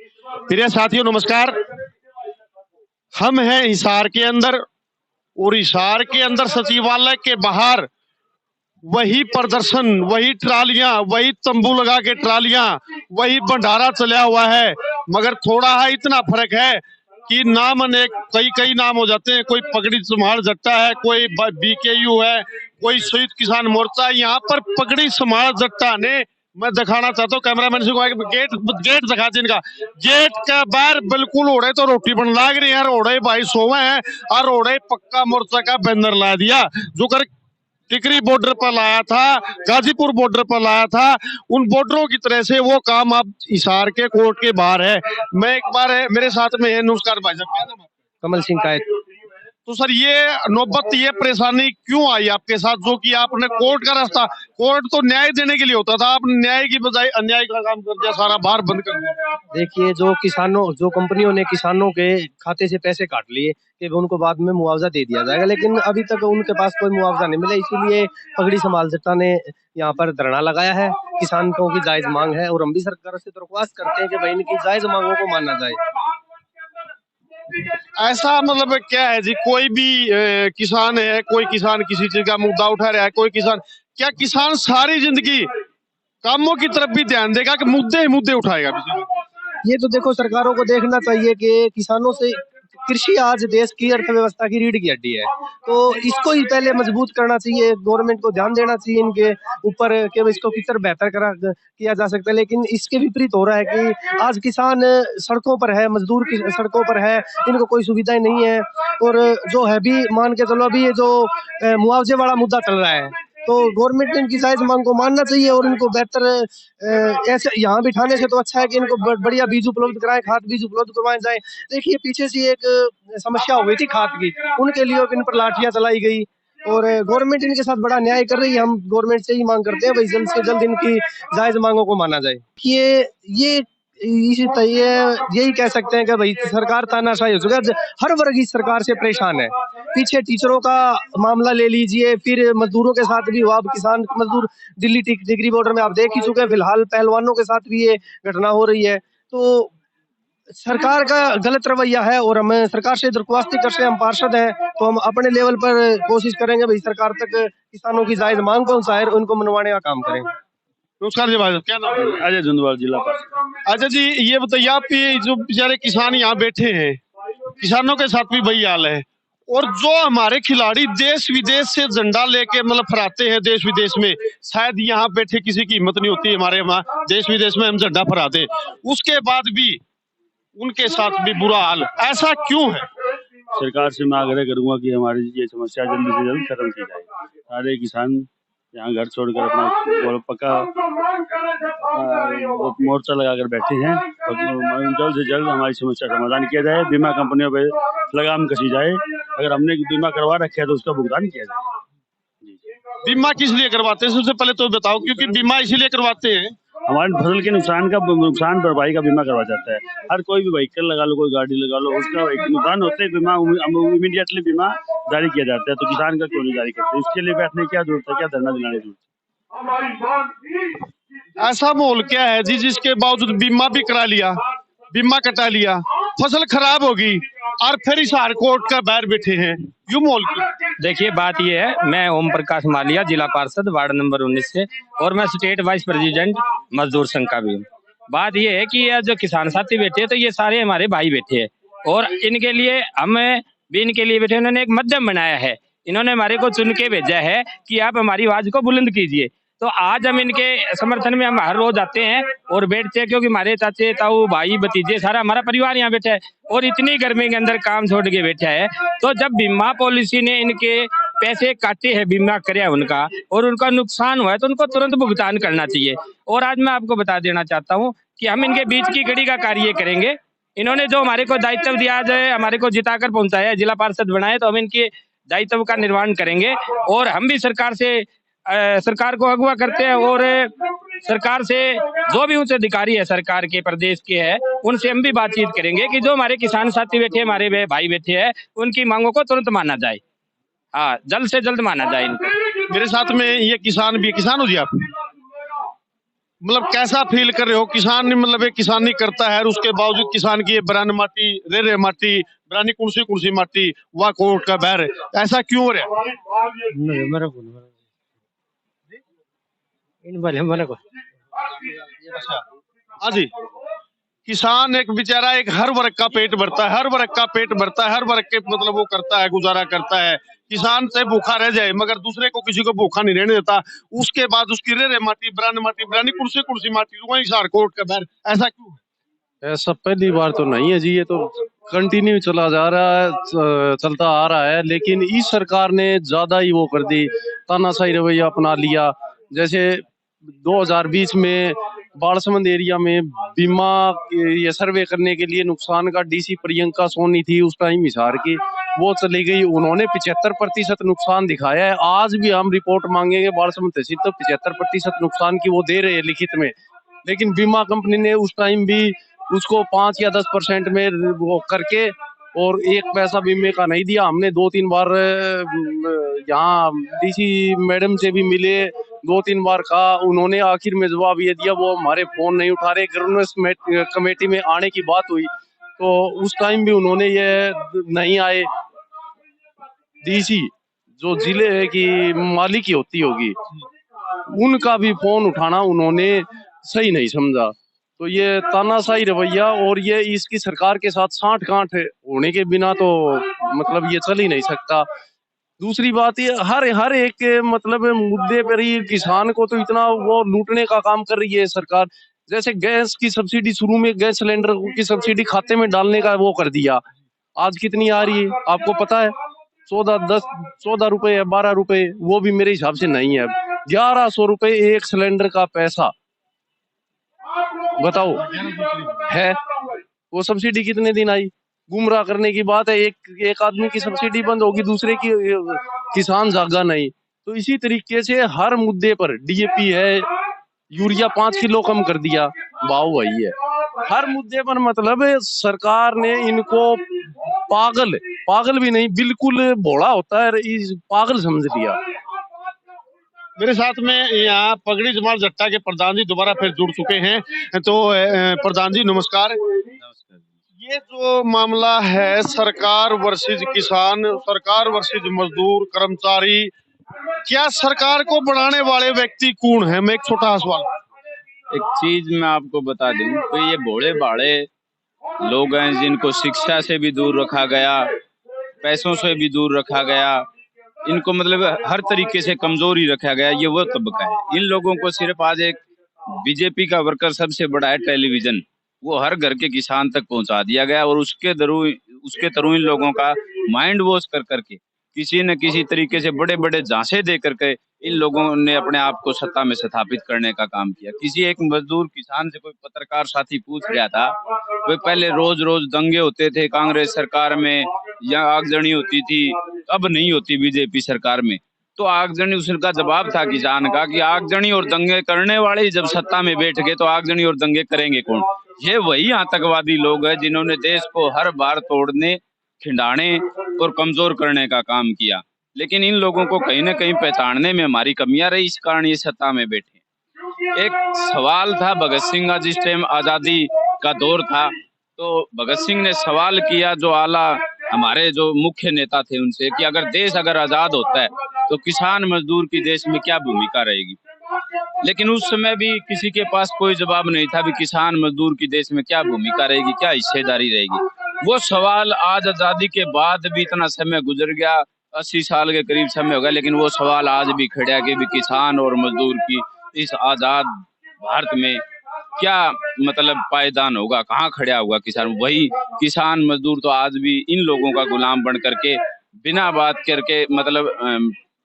प्रिय साथियों नमस्कार। हम हैं हिसार के अंदर और हिसार के अंदर सचिवालय के बाहर वही प्रदर्शन, वही ट्रालियां, वही तंबू लगा के ट्रालियां, वही भंडारा चला हुआ है। मगर थोड़ा है, इतना फर्क है कि नाम अनेक, कई कई नाम हो जाते हैं। कोई पगड़ी समार जट्टा है, कोई बीकेयू है, कोई संयुक्त किसान मोर्चा। यहाँ पर पगड़ी समार जट्टा ने, मैं दिखाना चाहता हूँ कैमरामैन से, गेट गेट दिखा दे इनका। गेट का बाहर बिल्कुल ओढ़े तो रोटी बन लाग रही है, रोड़े भाई सोवे हैं और रोड़े पक्का मोर्चा का बैनर ला दिया जो कर टिकरी बॉर्डर पर लाया था, गाजीपुर बॉर्डर पर लाया था। उन बॉर्डरों की तरह से वो काम अब हिसार के कोर्ट के बाहर है। मैं एक बार है, मेरे साथ में है, नमस्कार भाई साहब, क्या नाम है? कमल सिंह कायत। तो सर ये नौबत, ये परेशानी क्यों आई आपके साथ, जो कि आपने कोर्ट का रास्ता, कोर्ट तो न्याय देने के लिए होता था, आपने न्याय की बजाय अन्याय का काम कर दिया, सारा बाहर बंद कर दिया। देखिए, जो कंपनियों ने किसानों के खाते से पैसे काट लिए कि उनको बाद में मुआवजा दे दिया जाएगा, लेकिन अभी तक उनके पास कोई मुआवजा नहीं मिला। इसीलिए पगड़ी समाल जट्टा ने यहाँ पर धरना लगाया है। किसानों की जायज मांग है और हम भी सरकार से दरख्वास्त करते हैं कि भाई इनकी जायज मांगों को माना जाए। ऐसा मतलब क्या है जी, कोई भी किसान है, कोई किसान किसी चीज का मुद्दा उठा रहा है, कोई किसान, क्या किसान सारी जिंदगी कामों की तरफ भी ध्यान देगा कि मुद्दे ही मुद्दे उठाएगा? ये तो देखो, सरकारों को देखना चाहिए कि किसानों से, कृषि आज देश की अर्थव्यवस्था की रीढ़ की हड्डी है, तो इसको ही पहले मजबूत करना चाहिए। गवर्नमेंट को ध्यान देना चाहिए इनके ऊपर कि इसको किस तरह बेहतर किया जा सकता है। लेकिन इसके विपरीत हो रहा है कि आज किसान सड़कों पर है, मजदूर की सड़कों पर है, इनको कोई सुविधाएं नहीं है। और जो है भी, मान के चलो, अभी ये जो मुआवजे वाला मुद्दा चल रहा है, तो गवर्नमेंट ने इनकी जायज मांग को मानना चाहिए और इनको बेहतर ऐसे यहाँ बिठाने से तो अच्छा है कि इनको बढ़िया बीज उपलब्ध कराएं, खाद बीज उपलब्ध करवाए जाए। देखिए, पीछे से एक समस्या हो गई थी खाद की, उनके लिए इन पर लाठियां चलाई गई और गवर्नमेंट इनके साथ बड़ा अन्याय कर रही है। हम गवर्नमेंट से ही मांग करते हैं भाई जल्द से जल्द इनकी जायज मांगों को माना जाए। ये यही कह सकते हैं कि भाई सरकार तानाशाही हो चुका है, हर वर्ग इस सरकार से परेशान है। पीछे टीचरों का मामला ले लीजिए, फिर मजदूरों के साथ भी हुआ, अब किसान मजदूर दिल्ली टिकरी बॉर्डर में आप देख ही चुके हैं। फिलहाल पहलवानों के साथ भी ये घटना हो रही है। तो सरकार का गलत रवैया है और हम सरकार से दरख्वास्त करते हैं, हम पार्षद हैं, तो हम अपने लेवल पर कोशिश करेंगे भाई सरकार तक किसानों की जायज मांग पहुंचाए और उनको मनवाने का काम करें। नमस्कार जी भाई साहब, क्या नाम है? अजय झुंझुनवार, जिला पार्षद। अच्छा जी, ये बताइए, आप ये जो बेचारे किसान यहाँ बैठे हैं, किसानों के साथ भी वही हाल है, और जो हमारे खिलाड़ी देश विदेश से झंडा लेके मतलब फहराते हैं देश विदेश में, शायद यहाँ बैठे किसी की हिम्मत नहीं होती, हमारे वहाँ देश विदेश में हम झंडा फहराते, उसके बाद भी उनके साथ भी बुरा हाल, ऐसा क्यों है? सरकार से मैं आग्रह करूंगा कि हमारी ये समस्या जल्द से जल्द खत्म की जाए। सारे किसान यहाँ घर छोड़कर अपना पक्का मोर्चा लगाकर बैठे हैं और जल्द से जल्द हमारी समस्या समाधान किया जाए। बीमा कंपनियों पे लगाम कसी जाए, अगर हमने बीमा करवा रखा है तो उसका भुगतान किया जाए। बीमा किस लिए करवाते हैं, सबसे पहले तो बताओ, क्योंकि बीमा इसीलिए करवाते हैं, हमारे फसल के नुकसान भरपाई का बीमा करवा जाता है। हर कोई भी व्हीकल लगा लो, कोई गाड़ी लगा लो, उसका नुकसान होते है, बीमा इमीडिएटली बीमा जारी किया जाता है। तो किसान का क्यों नहीं जारी करते? इसके लिए बैठने की क्या जरूरत है, क्या धरना दिलाने की जरूरत है? ऐसा माहौल क्या है जी जिसके बावजूद बीमा भी करा लिया, बीमा कटा लिया, फसल खराब होगी और फिर हिसार कोर्ट का बाहर बैठे हैं, यूं माहौल क्यों? देखिए, बात ये है, मैं ओम प्रकाश मालिया, जिला पार्षद, वार्ड नंबर 19 से, और मैं स्टेट वाइस प्रेसिडेंट मजदूर संघ का भी हूँ। बात ये है कि ये जो किसान साथी बैठे हैं, तो ये सारे हमारे भाई बैठे हैं और इनके लिए हम भी इनके लिए बैठे। उन्होंने एक माध्यम बनाया है, इन्होंने हमारे को चुन के भेजा है कि आप हमारी आवाज को बुलंद कीजिए। तो आज हम इनके समर्थन में हम हर रोज आते हैं और बैठते हैं, क्योंकि हमारे चाचे ताऊ भाई भतीजे सारा हमारा परिवार यहाँ बैठा है और इतनी गर्मी के अंदर काम छोड़ के बैठा है। तो जब बीमा पॉलिसी ने इनके पैसे काटे हैं, बीमा करे उनका, और उनका नुकसान हुआ है, तो उनको तुरंत भुगतान करना चाहिए। और आज मैं आपको बता देना चाहता हूँ कि हम इनके बीच की कड़ी का कार्य करेंगे। इन्होंने जो हमारे को दायित्व दिया जाए, हमारे को जिताकर पहुंचाया, जिला पार्षद बनाए, तो हम इनके दायित्व का निर्वहन करेंगे। और हम भी सरकार को अगवा करते हैं और सरकार से जो भी उच्च अधिकारी है सरकार के, प्रदेश के है, उनसे हम भी बातचीत करेंगे कि जो हमारे किसान साथी बैठे, हमारे भाई बैठे हैं, उनकी मांगों को तुरंत माना जाए। हाँ, जल्द से जल्द माना जाए इनको। मेरे साथ में ये किसान भी, किसान हो जी आप? मतलब कैसा फील कर रहे हो? किसान मतलब एक किसानी करता है और उसके बावजूद किसान की ये बरान माटी, रे माटी, बरानी कुर्सी कुर्सी माटी, वाह कोट का बहर, ऐसा क्यों हो रहा है? मेरे को इन वाले मेरे को हाँ जी, किसान एक बेचारा एक हर वर्ग का पेट भरता है, हर वर्ग का पेट भरता है, हर वर्ग के मतलब वो करता है, गुजारा करता है। किसान से भूखा रह जाए मगर दूसरे को किसी को भूखा नहीं रहने देता। उसके बाद उसकी रे माटी, बरानी कुर्सी कुर्सी माटी, वही सारकोट का बैर, ऐसा क्यों है? ऐसा पहली बार तो नहीं है जी, ये तो कंटिन्यू चला जा रहा है, चलता आ रहा है। लेकिन इस सरकार ने ज्यादा ही वो कर दी, तानाशाही रवैया अपना लिया। जैसे 2020 में बालसमंद एरिया में बीमा ये सर्वे करने के लिए नुकसान का डीसी प्रियंका सोनी थी उस टाइम हिसार की, वो चली गई। उन्होंने 75% नुकसान दिखाया है। आज भी हम रिपोर्ट मांगेंगे बालसमंद तहसील तो 75% नुकसान की वो दे रहे हैं लिखित में। लेकिन बीमा कंपनी ने उस टाइम भी उसको 5 या 10% में वो करके और एक पैसा बीमे का नहीं दिया। हमने 2-3 बार यहाँ डीसी मैडम से भी मिले, 2-3 बार कहा, उन्होंने आखिर में जवाब ये दिया वो हमारे फोन नहीं उठा रहे। गवर्नेंस कमेटी में आने की बात हुई तो उस टाइम भी उन्होंने ये नहीं आए। डीसी जो जिले की मालिकी होती होगी उनका भी फोन उठाना उन्होंने सही नहीं समझा। तो ये तानाशाही रवैया और ये इसकी सरकार के साथ साठ गांठ होने के बिना तो मतलब ये चल ही नहीं सकता। दूसरी बात ये हर एक मतलब मुद्दे पर ही किसान को तो इतना वो लूटने का काम कर रही है सरकार। जैसे गैस की सब्सिडी, शुरू में गैस सिलेंडर की सब्सिडी खाते में डालने का वो कर दिया। आज कितनी आ रही है आपको पता है? 14 रुपए या 12 रुपए, वो भी मेरे हिसाब से नहीं है। 1100 रुपए एक सिलेंडर का पैसा, बताओ है। वो सब्सिडी कितने दिन आई? गुमराह करने की बात है। एक आदमी की सब्सिडी बंद होगी, दूसरे की किसान जागा नहीं। तो इसी तरीके से हर मुद्दे पर डीएपी है, यूरिया 5 किलो कम कर दिया, भाव वही है। हर मुद्दे पर मतलब सरकार ने इनको पागल भी नहीं, बिल्कुल भोला होता है इस पागल समझ लिया। मेरे साथ में यहाँ पगड़ी जमाल जट्टा के प्रधान जी दोबारा फिर जुड़ चुके हैं। तो प्रधान जी नमस्कार। ये जो मामला है सरकार वर्सेज किसान, सरकार वर्सेज मजदूर कर्मचारी, क्या सरकार को बनाने वाले व्यक्ति कौन है? मैं एक छोटा सवाल, एक चीज मैं आपको बता दूं तो ये भोले भाले लोग हैं जिनको शिक्षा से भी दूर रखा गया, पैसों से भी दूर रखा गया, इनको मतलब हर तरीके से कमजोरी रखा गया। ये वो तबका है। इन लोगों को सिर्फ आज एक बीजेपी का वर्कर सबसे बड़ा है टेलीविजन, वो हर घर के किसान तक पहुंचा दिया गया और उसके थ्रू इन लोगों का माइंड वॉश कर करके किसी न किसी तरीके से बड़े बड़े झांसे दे करके इन लोगों ने अपने आप को सत्ता में स्थापित करने का काम किया। किसी एक मजदूर किसान से कोई पत्रकार साथी पूछ गया था, वे पहले रोज रोज दंगे होते थे कांग्रेस सरकार में या आगजनी होती थी, अब नहीं होती बीजेपी सरकार में। तो आगजनी, उसका जवाब था किसान का कि आगजनी और दंगे करने वाले ही जब सत्ता में बैठ गए तो आगजनी और दंगे करेंगे कौन? ये वही आतंकवादी लोग हैं जिन्होंने देश को हर बार तोड़ने, खिंडाने और कमजोर करने का काम किया। लेकिन इन लोगों को कहीं ना कहीं पहचानने में हमारी कमियां रही, इस कारण ये सत्ता में बैठे। एक सवाल था भगत सिंह का, जिस टाइम आजादी का दौर था तो भगत सिंह ने सवाल किया जो आला हमारे जो मुख्य नेता थे उनसे कि अगर देश अगर आजाद होता है तो किसान मजदूर की देश में क्या भूमिका रहेगी। लेकिन उस समय भी किसी के पास कोई जवाब नहीं था भी किसान मजदूर की देश में क्या भूमिका रहेगी, क्या हिस्सेदारी रहेगी। वो सवाल आज आजादी के बाद भी इतना समय गुजर गया, 80 साल के करीब समय हो गया, लेकिन वो सवाल आज भी खड़ा है कि भी किसान और मजदूर की इस आजाद भारत में क्या मतलब पायदान होगा, कहाँ खड़ा होगा किसान। वही किसान मजदूर तो आज भी इन लोगों का गुलाम बन करके बिना बात करके मतलब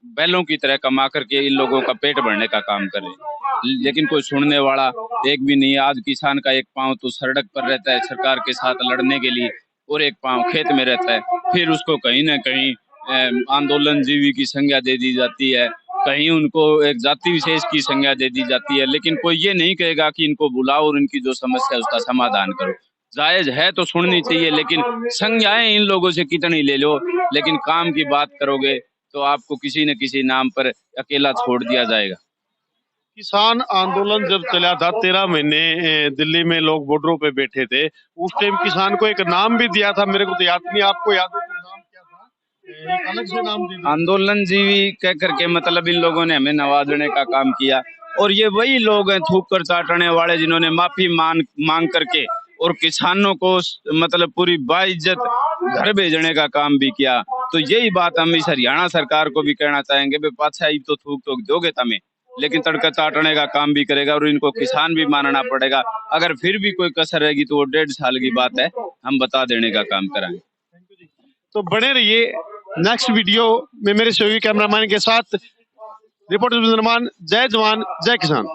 बैलों की तरह कमा करके इन लोगों का पेट भरने का काम कर रहे हैं। लेकिन कोई सुनने वाला एक भी नहीं। आज किसान का एक पांव तो सड़क पर रहता है सरकार के साथ लड़ने के लिए और एक पांव खेत में रहता है। फिर उसको कहीं ना कहीं आंदोलन जीवी की संज्ञा दे दी जाती है, कहीं उनको एक जाति विशेष की संज्ञा दे दी जाती है। लेकिन कोई ये नहीं कहेगा कि इनको बुलाओ और इनकी जो समस्या है उसका समाधान करो। जायज है तो सुननी चाहिए, लेकिन संज्ञाएं इन लोगों से कितनी ले लो, लेकिन काम की बात करोगे तो आपको किसी न किसी नाम पर अकेला छोड़ दिया जाएगा। किसान आंदोलन जब चला था 13 महीने दिल्ली में लोग बॉर्डरों पे बैठे थे, उस टाइम किसान को एक नाम भी दिया था, मेरे को तो याद नहीं, आपको याद हो तो नाम क्या था? एक अलग से नाम दे दिया। आंदोलन जीवी कह करके मतलब इन लोगों ने हमें नवाजने का काम किया। और ये वही लोग हैं थूक कर चाटने वाले जिन्होंने माफी मांग करके और किसानों को मतलब पूरी बाइज्जत घर भेजने का काम भी किया। तो यही बात हम इस हरियाणा सरकार को भी कहना चाहेंगे, पाछा ही तो थूक दोगे तमें, लेकिन तड़का चाटने का काम भी करेगा और इनको किसान भी मानना पड़ेगा। अगर फिर भी कोई कसर रहेगी तो वो 1.5 साल की बात है, हम बता देने का काम कराएंगे। तो बने रहिए नेक्स्ट वीडियो में मेरे सहयोगी कैमरामैन के साथ। रिपोर्टर निर्माण, जय जवान जय किसान।